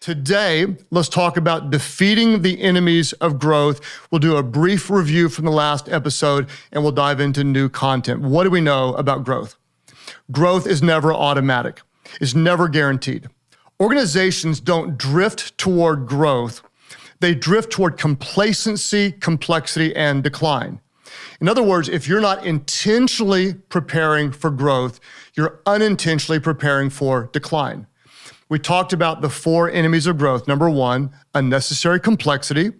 Today, let's talk about defeating the enemies of growth. We'll do a brief review from the last episode, and we'll dive into new content. What do we know about growth? Growth is never automatic. It's never guaranteed. Organizations don't drift toward growth. They drift toward complacency, complexity, and decline. In other words, if you're not intentionally preparing for growth, you're unintentionally preparing for decline. We talked about the four enemies of growth. Number one, unnecessary complexity.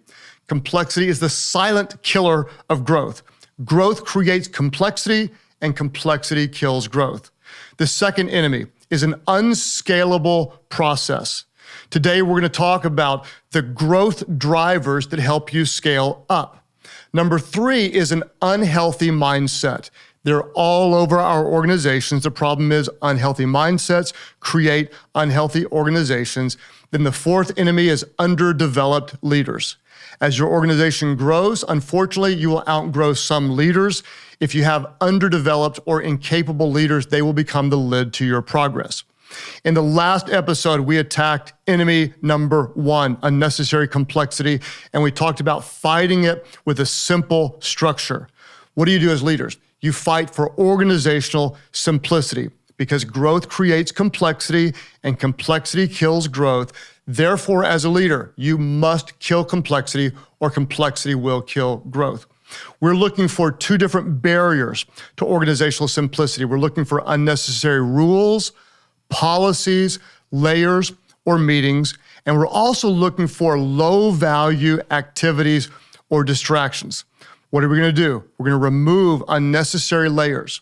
Complexity is the silent killer of growth. Growth creates complexity, and complexity kills growth. The second enemy is an unscalable process. Today, we're going to talk about the growth drivers that help you scale up. Number three is an unhealthy mindset. They're all over our organizations. The problem is unhealthy mindsets create unhealthy organizations. Then the fourth enemy is underdeveloped leaders. As your organization grows, unfortunately, you will outgrow some leaders. If you have underdeveloped or incapable leaders, they will become the lid to your progress. In the last episode, we attacked enemy number one, unnecessary complexity, and we talked about fighting it with a simple structure. What do you do as leaders? You fight for organizational simplicity because growth creates complexity and complexity kills growth. Therefore, as a leader, you must kill complexity or complexity will kill growth. We're looking for two different barriers to organizational simplicity. We're looking for unnecessary rules, policies, layers, or meetings. And we're also looking for low-value activities or distractions. What are we going to do? We're going to remove unnecessary layers.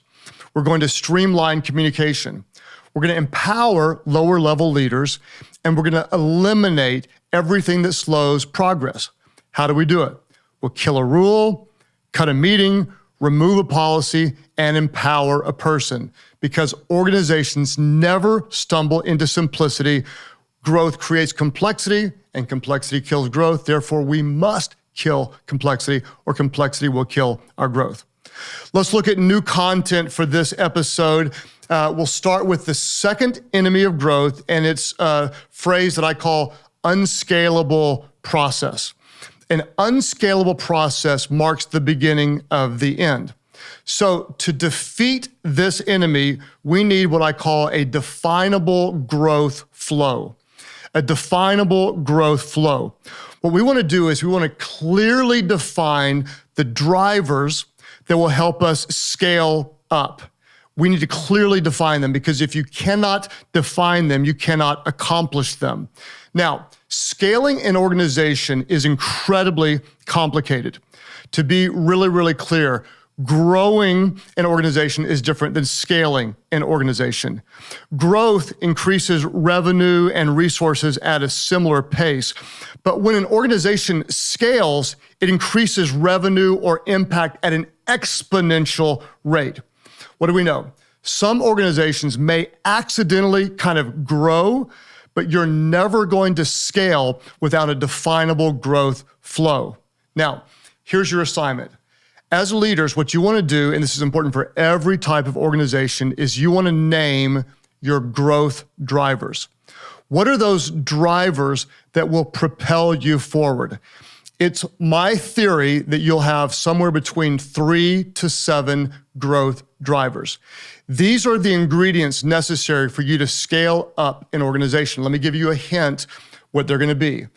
We're going to streamline communication. We're going to empower lower-level leaders, and we're going to eliminate everything that slows progress. How do we do it? We'll kill a rule, cut a meeting, remove a policy, and empower a person. Because organizations never stumble into simplicity. Growth creates complexity, and complexity kills growth. Therefore, we must kill complexity, or complexity will kill our growth. Let's look at new content for this episode. We'll start with the second enemy of growth, and it's a phrase that I call unscalable process. An unscalable process marks the beginning of the end. So to defeat this enemy, we need what I call a definable growth flow. A definable growth flow. What we want to do is we want to clearly define the drivers that will help us scale up. We need to clearly define them because if you cannot define them, you cannot accomplish them. Now, scaling an organization is incredibly complicated. To be really, really clear, growing an organization is different than scaling an organization. Growth increases revenue and resources at a similar pace. But when an organization scales, it increases revenue or impact at an exponential rate. What do we know? Some organizations may accidentally kind of grow, but you're never going to scale without a definable growth flow. Now, here's your assignment. As leaders, what you want to do, and this is important for every type of organization, is you want to name your growth drivers. What are those drivers that will propel you forward? It's my theory that you'll have somewhere between 3 to 7 growth drivers. These are the ingredients necessary for you to scale up an organization. Let me give you a hint what they're going to be.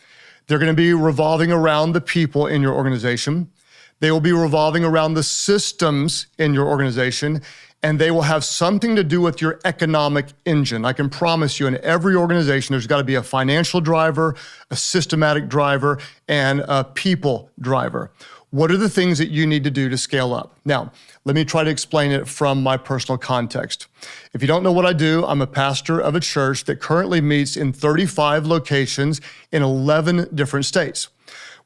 They're going to be revolving around the people in your organization. They will be revolving around the systems in your organization, and they will have something to do with your economic engine. I can promise you in every organization, there's got to be a financial driver, a systematic driver, and a people driver. What are the things that you need to do to scale up? Now, let me try to explain it from my personal context. If you don't know what I do, I'm a pastor of a church that currently meets in 35 locations in 11 different states.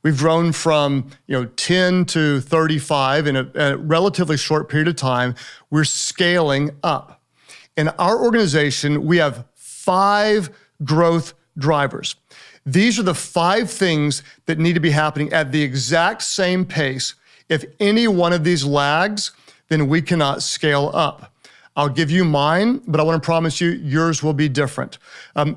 We've grown from 10 to 35 in a relatively short period of time. We're scaling up. In our organization, we have 5 growth drivers. These are the 5 things that need to be happening at the exact same pace. If any one of these lags, then we cannot scale up. I'll give you mine, but I want to promise you yours will be different.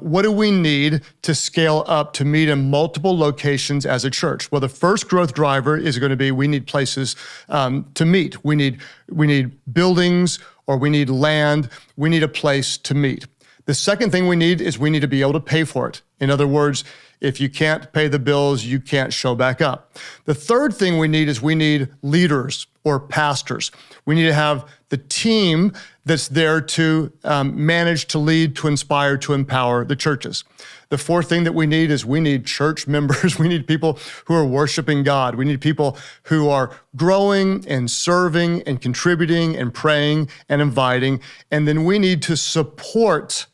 What do we need to scale up to meet in multiple locations as a church? Well, the first growth driver is going to be we need places to meet. We need buildings, or we need land. We need a place to meet. The second thing we need is we need to be able to pay for it. In other words, if you can't pay the bills, you can't show back up. The third thing we need is we need leaders or pastors. We need to have the team that's there to manage, to lead, to inspire, to empower the churches. The fourth thing that we need is we need church members. We need people who are worshiping God. We need people who are growing and serving and contributing and praying and inviting. And then we need to support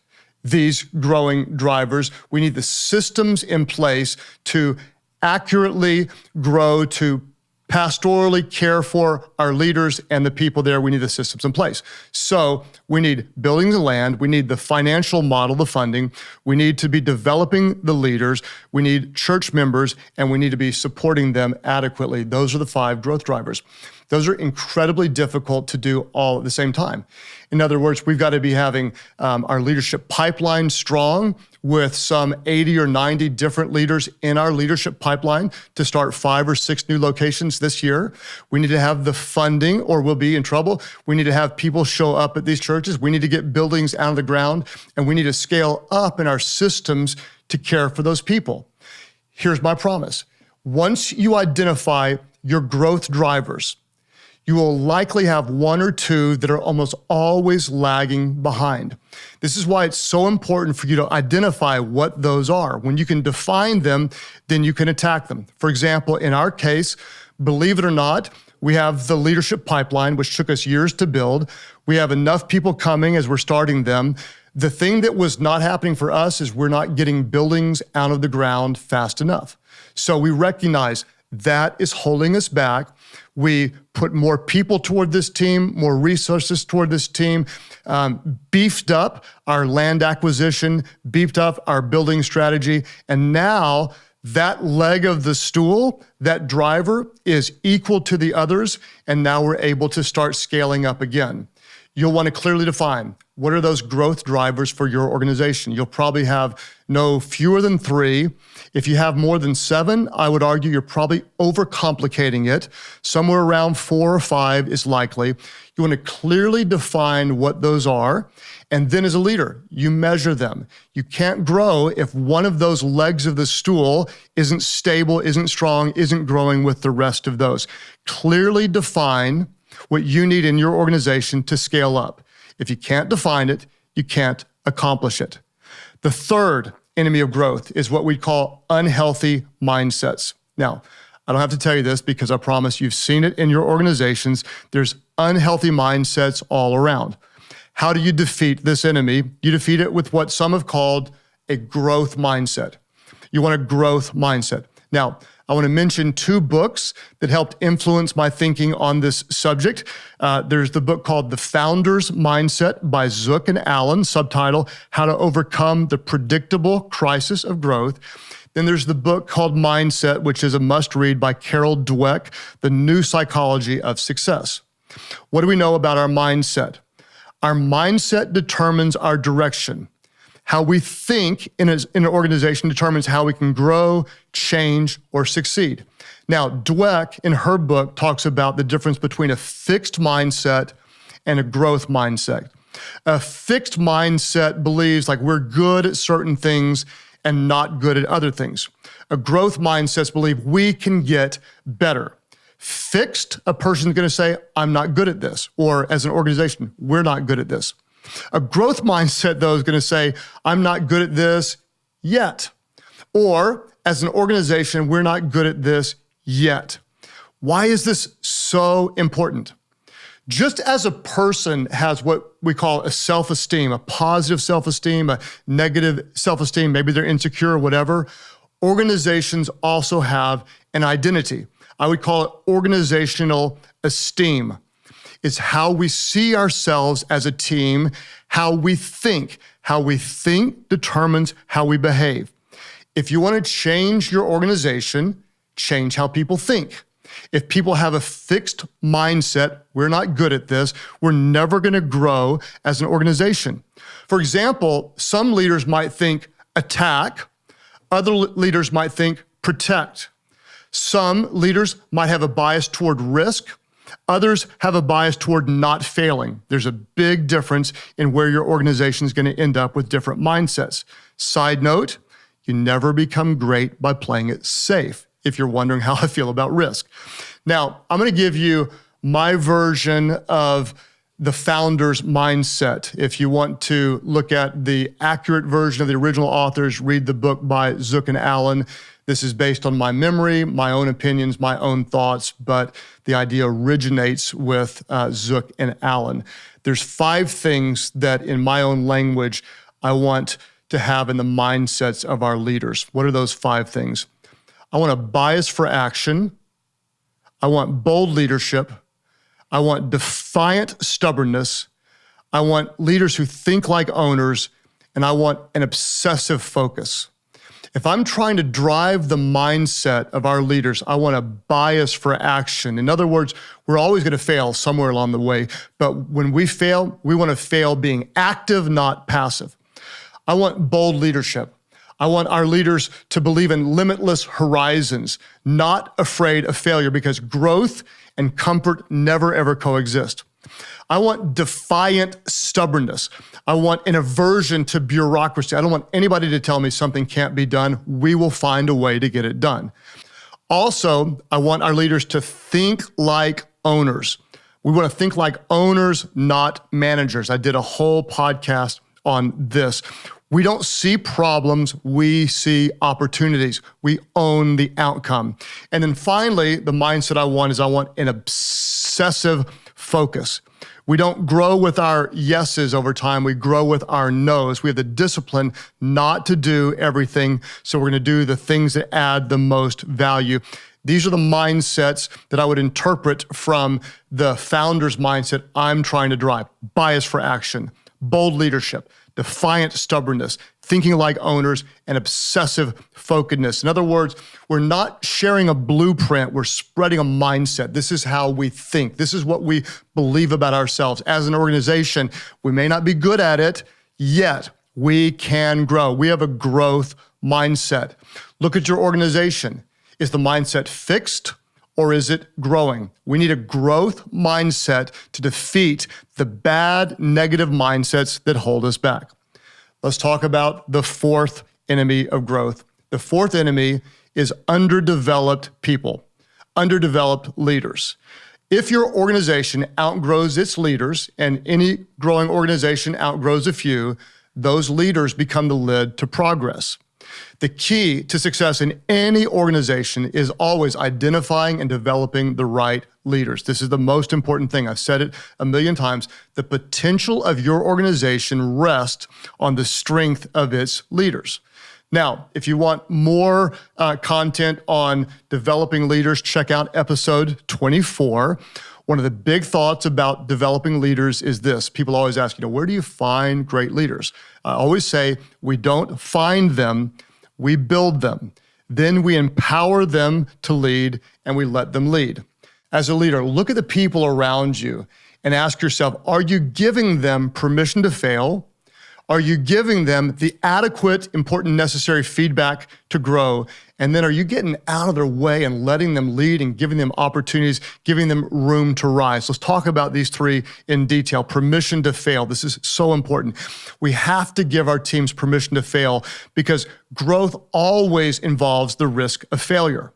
these growing drivers. We need the systems in place to accurately grow, to pastorally care for our leaders and the people there. We need the systems in place. So we need buildings and land. We need the financial model, the funding. We need to be developing the leaders. We need church members, and we need to be supporting them adequately. Those are the 5 growth drivers. Those are incredibly difficult to do all at the same time. In other words, we've got to be having our leadership pipeline strong with some 80 or 90 different leaders in our leadership pipeline to start 5 or 6 new locations this year. We need to have the funding or we'll be in trouble. We need to have people show up at these churches. We need to get buildings out of the ground, and we need to scale up in our systems to care for those people. Here's my promise. Once you identify your growth drivers, you will likely have 1 or 2 that are almost always lagging behind. This is why it's so important for you to identify what those are. When you can define them, then you can attack them. For example, in our case, believe it or not, we have the leadership pipeline, which took us years to build. We have enough people coming as we're starting them. The thing that was not happening for us is we're not getting buildings out of the ground fast enough. So we recognize that is holding us back. We put more people toward this team, more resources toward this team, beefed up our land acquisition, beefed up our building strategy, and now that leg of the stool, that driver, is equal to the others, and now we're able to start scaling up again. You'll want to clearly define what are those growth drivers for your organization. You'll probably have no fewer than 3. If you have more than 7, I would argue you're probably overcomplicating it. Somewhere around 4 or 5 is likely. You want to clearly define what those are. And then as a leader, you measure them. You can't grow if one of those legs of the stool isn't stable, isn't strong, isn't growing with the rest of those. Clearly define what you need in your organization to scale up. If you can't define it, you can't accomplish it. The third enemy of growth is what we call unhealthy mindsets. Now, I don't have to tell you this because I promise you've seen it in your organizations. There's unhealthy mindsets all around. How do you defeat this enemy? You defeat it with what some have called a growth mindset. You want a growth mindset. Now, I want to mention 2 books that helped influence my thinking on this subject. There's the book called The Founder's Mindset by Zook and Allen, subtitle, How to Overcome the Predictable Crisis of Growth. Then there's the book called Mindset, which is a must-read by Carol Dweck, The New Psychology of Success. What do we know about our mindset? Our mindset determines our direction. How we think in an organization determines how we can grow, change, or succeed. Now, Dweck, in her book, talks about the difference between a fixed mindset and a growth mindset. A fixed mindset believes like we're good at certain things and not good at other things. A growth mindset believes we can get better. Fixed, a person's going to say, I'm not good at this, or as an organization, we're not good at this. A growth mindset, though, is going to say, I'm not good at this yet. Or, as an organization, we're not good at this yet. Why is this so important? Just as a person has what we call a self-esteem, a positive self-esteem, a negative self-esteem, maybe they're insecure or whatever, organizations also have an identity. I would call it organizational esteem. It's how we see ourselves as a team, how we think. How we think determines how we behave. If you want to change your organization, change how people think. If people have a fixed mindset, we're not good at this, we're never going to grow as an organization. For example, some leaders might think attack, other leaders might think protect. Some leaders might have a bias toward risk, others have a bias toward not failing. There's a big difference in where your organization is going to end up with different mindsets. Side note, you never become great by playing it safe, if you're wondering how I feel about risk. Now, I'm going to give you my version of the founder's mindset. If you want to look at the accurate version of the original authors, read the book by Zook and Allen. This is based on my memory, my own opinions, my own thoughts, but the idea originates with Zook and Allen. There's 5 things that in my own language I want to have in the mindsets of our leaders. What are those 5 things? I want a bias for action. I want bold leadership. I want defiant stubbornness. I want leaders who think like owners, and I want an obsessive focus. If I'm trying to drive the mindset of our leaders, I want a bias for action. In other words, we're always going to fail somewhere along the way, but when we fail, we want to fail being active, not passive. I want bold leadership. I want our leaders to believe in limitless horizons, not afraid of failure, because growth and comfort never, ever coexist. I want defiant stubbornness. I want an aversion to bureaucracy. I don't want anybody to tell me something can't be done. We will find a way to get it done. Also, I want our leaders to think like owners. We want to think like owners, not managers. I did a whole podcast on this. We don't see problems, we see opportunities. We own the outcome. And then finally, the mindset I want an obsessive focus. We don't grow with our yeses over time, we grow with our nos. We have the discipline not to do everything, so we're going to do the things that add the most value. These are the mindsets that I would interpret from the founder's mindset I'm trying to drive. Bias for action, bold leadership, defiant stubbornness, thinking like owners, and obsessive focusedness. In other words, we're not sharing a blueprint, we're spreading a mindset. This is how we think. This is what we believe about ourselves. As an organization, we may not be good at it, yet we can grow. We have a growth mindset. Look at your organization. Is the mindset fixed or is it growing? We need a growth mindset to defeat the bad, negative mindsets that hold us back. Let's talk about the 4th enemy of growth. The 4th enemy is underdeveloped people, underdeveloped leaders. If your organization outgrows its leaders, and any growing organization outgrows a few, those leaders become the lid to progress. The key to success in any organization is always identifying and developing the right leaders. This is the most important thing. I've said it a million times. The potential of your organization rests on the strength of its leaders. Now, if you want more content on developing leaders, check out episode 24. One of the big thoughts about developing leaders is this. People always ask, where do you find great leaders? I always say, we don't find them, we build them. Then we empower them to lead, and we let them lead. As a leader, look at the people around you and ask yourself, are you giving them permission to fail? Are you giving them the adequate, important, necessary feedback to grow? And then are you getting out of their way and letting them lead and giving them opportunities, giving them room to rise? Let's talk about these 3 in detail. Permission to fail. This is so important. We have to give our teams permission to fail because growth always involves the risk of failure.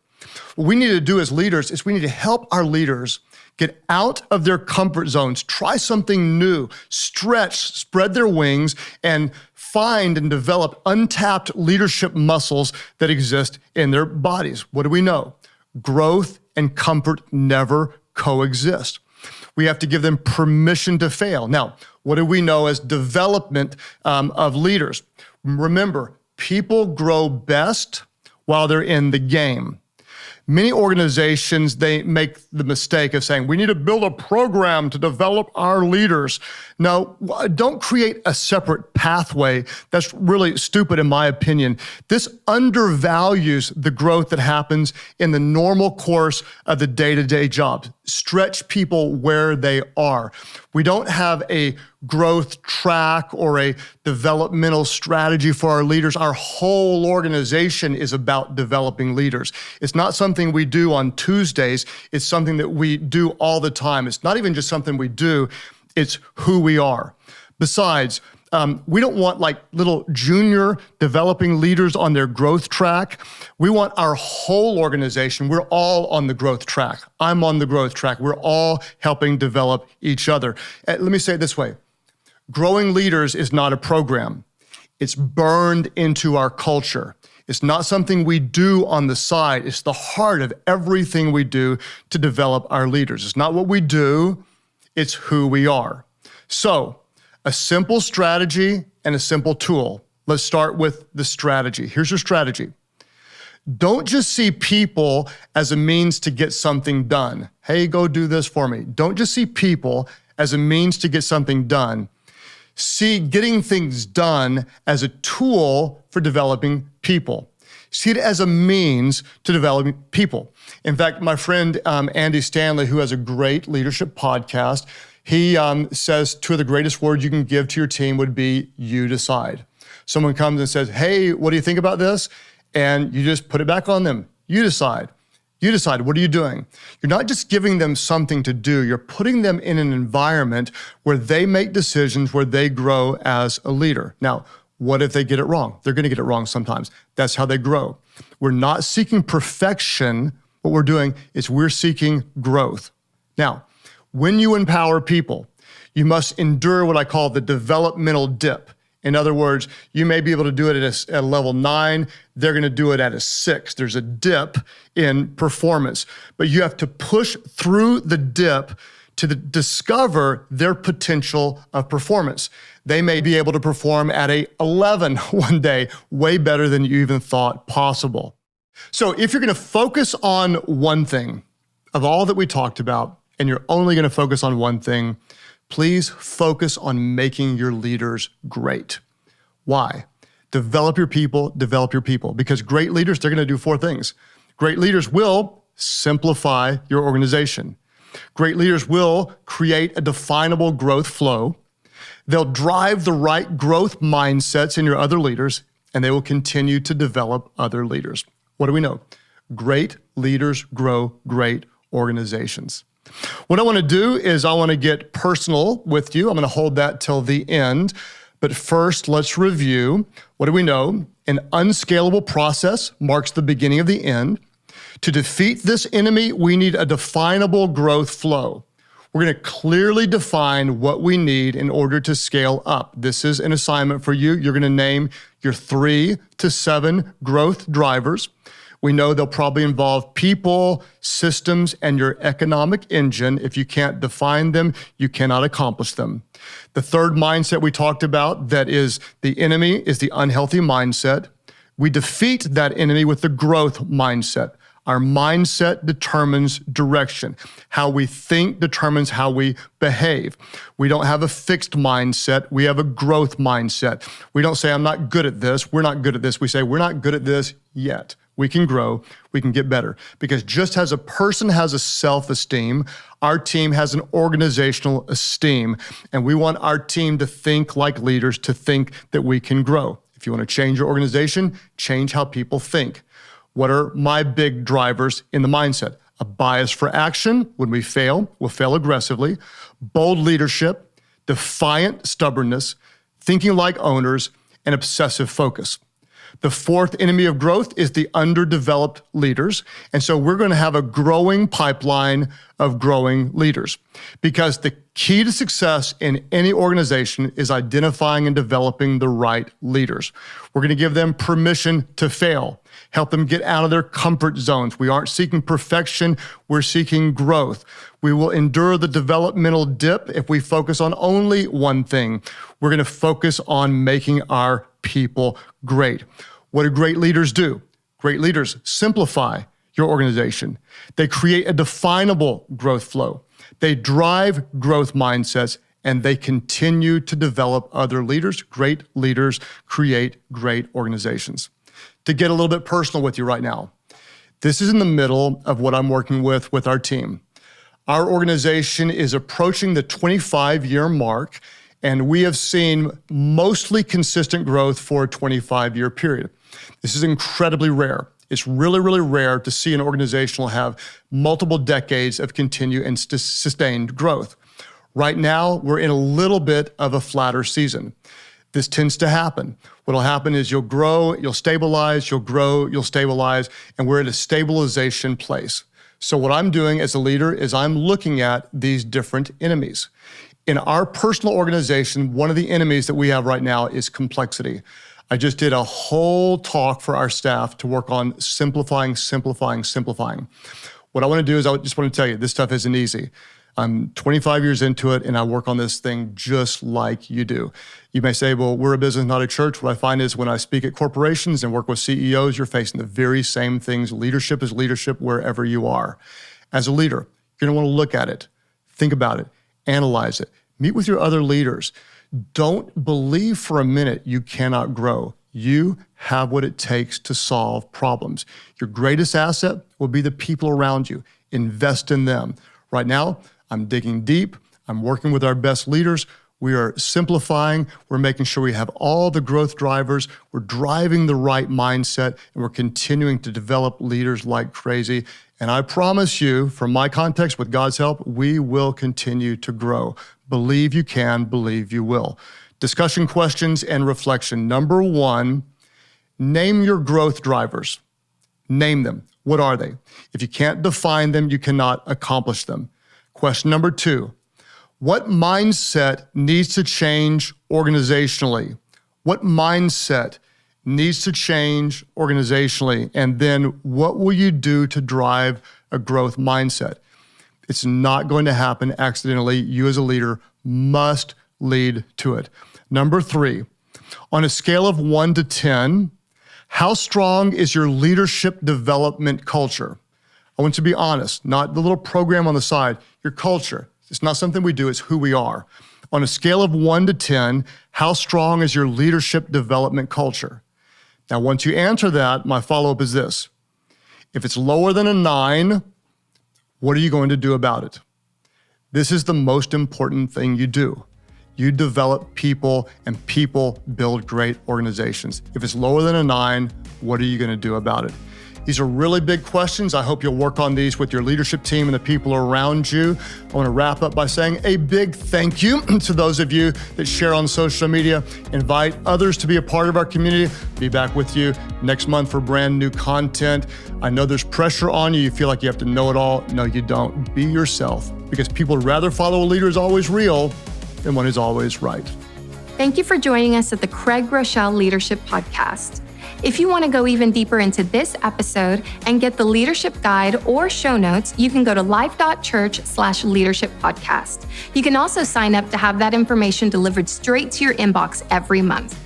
What we need to do as leaders is we need to help our leaders get out of their comfort zones, try something new, stretch, spread their wings, and find and develop untapped leadership muscles that exist in their bodies. What do we know? Growth and comfort never coexist. We have to give them permission to fail. Now, what do we know as development of leaders? Remember, people grow best while they're in the game. Many organizations, they make the mistake of saying, we need to build a program to develop our leaders. No, don't create a separate pathway. That's really stupid in my opinion. This undervalues the growth that happens in the normal course of the day-to-day jobs. Stretch people where they are. We don't have a growth track or a developmental strategy for our leaders. Our whole organization is about developing leaders. It's not something we do on Tuesdays. It's something that we do all the time. It's not even just something we do. It's who we are. Besides, we don't want like little junior developing leaders on their growth track. We want our whole organization. We're all on the growth track. I'm on the growth track. We're all helping develop each other. Let me say it this way. Growing leaders is not a program. It's burned into our culture. It's not something we do on the side. It's the heart of everything we do to develop our leaders. It's not what we do. It's who we are. So, a simple strategy and a simple tool. Let's start with the strategy. Here's your strategy. Don't just see people as a means to get something done. Hey, go do this for me. Don't just see people as a means to get something done. See getting things done as a tool for developing people. See it as a means to developing people. In fact, my friend Andy Stanley, who has a great leadership podcast, he says two of the greatest words you can give to your team would be, you decide. Someone comes and says, hey, what do you think about this? And you just put it back on them. You decide. You decide, what are you doing? You're not just giving them something to do, you're putting them in an environment where they make decisions, where they grow as a leader. Now, what if they get it wrong? They're gonna get it wrong sometimes. That's how they grow. We're not seeking perfection. What we're doing is we're seeking growth. Now, when you empower people, you must endure what I call the developmental dip. In other words, you may be able to do it at a level 9. They're going to do it at a 6. There's a dip in performance, but you have to push through the dip to discover their potential of performance. They may be able to perform at a 11 one day, way better than you even thought possible. So if you're going to focus on one thing of all that we talked about, and you're only going to focus on one thing, please focus on making your leaders great. Why? Develop your people, because great leaders, they're going to do 4 things. Great leaders will simplify your organization. Great leaders will create a definable growth flow. They'll drive the right growth mindsets in your other leaders, and they will continue to develop other leaders. What do we know? Great leaders grow great organizations. What I want to do is I want to get personal with you. I'm going to hold that till the end. But first, let's review. What do we know? An unscalable process marks the beginning of the end. To defeat this enemy, we need a definable growth flow. We're going to clearly define what we need in order to scale up. This is an assignment for you. You're going to name your 3 to 7 growth drivers. We know they'll probably involve people, systems, and your economic engine. If you can't define them, you cannot accomplish them. The third mindset we talked about, that is the enemy, is the unhealthy mindset. We defeat that enemy with the growth mindset. Our mindset determines direction. How we think determines how we behave. We don't have a fixed mindset. We have a growth mindset. We don't say, I'm not good at this. We're not good at this. We say, we're not good at this yet. We can grow, we can get better. Because just as a person has a self-esteem, our team has an organizational esteem. And we want our team to think like leaders, to think that we can grow. If you want to change your organization, change how people think. What are my big drivers in the mindset? A bias for action. When we fail, we'll fail aggressively. Bold leadership, defiant stubbornness, thinking like owners, and obsessive focus. The fourth enemy of growth is the underdeveloped leaders. And so we're going to have a growing pipeline of growing leaders, because the key to success in any organization is identifying and developing the right leaders. We're going to give them permission to fail, help them get out of their comfort zones. We aren't seeking perfection, we're seeking growth. We will endure the developmental dip if we focus on only one thing. We're going to focus on making our people great. What do great leaders do? Great leaders simplify your organization. They create a definable growth flow. They drive growth mindsets, and they continue to develop other leaders. Great leaders create great organizations. To get a little bit personal with you right now, this is in the middle of what I'm working with our team. Our organization is approaching the 25-year mark, and we have seen mostly consistent growth for a 25-year period. This is incredibly rare. It's really, really rare to see an organization will have multiple decades of continued and sustained growth. Right now, we're in a little bit of a flatter season. This tends to happen. What'll happen is you'll grow, you'll stabilize, you'll grow, you'll stabilize, and we're at a stabilization place. So what I'm doing as a leader is I'm looking at these different enemies. In our personal organization, one of the enemies that we have right now is complexity. I just did a whole talk for our staff to work on simplifying. What I want to do is I just want to tell you, this stuff isn't easy. I'm 25 years into it, and I work on this thing just like you do. You may say, well, we're a business, not a church. What I find is when I speak at corporations and work with CEOs, you're facing the very same things. Leadership is leadership wherever you are. As a leader, you're going to want to look at it, think about it, analyze it, meet with your other leaders. Don't believe for a minute you cannot grow. You have what it takes to solve problems. Your greatest asset will be the people around you. Invest in them. Right now, I'm digging deep. I'm working with our best leaders. We are simplifying. We're making sure we have all the growth drivers. We're driving the right mindset, and we're continuing to develop leaders like crazy. And I promise you, from my context, with God's help, we will continue to grow. Believe you can, believe you will. Discussion questions and reflection. Number one, name your growth drivers. Name them. What are they? If you can't define them, you cannot accomplish them. Question number two, what mindset needs to change organizationally? What mindset needs to change organizationally? And then what will you do to drive a growth mindset? It's not going to happen accidentally. You as a leader must lead to it. Number three, on a scale of 1 to 10, how strong is your leadership development culture? I want you to be honest, not the little program on the side, your culture. It's not something we do, it's who we are. On a scale of 1 to 10, how strong is your leadership development culture? Now, once you answer that, my follow-up is this. If it's lower than a 9, what are you going to do about it? This is the most important thing you do. You develop people, and people build great organizations. If it's lower than a 9, what are you going to do about it? These are really big questions. I hope you'll work on these with your leadership team and the people around you. I want to wrap up by saying a big thank you to those of you that share on social media. Invite others to be a part of our community. Be back with you next month for brand new content. I know there's pressure on you. You feel like you have to know it all. No, you don't. Be yourself, because people would rather follow a leader who's always real than one who's always right. Thank you for joining us at the Craig Groeschel Leadership Podcast. If you want to go even deeper into this episode and get the leadership guide or show notes, you can go to Life.Church/leadership podcast. You can also sign up to have that information delivered straight to your inbox every month.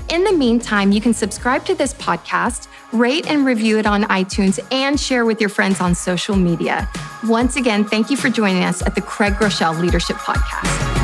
In the meantime, you can subscribe to this podcast, rate and review it on iTunes, and share with your friends on social media. Once again, thank you for joining us at the Craig Groeschel Leadership Podcast.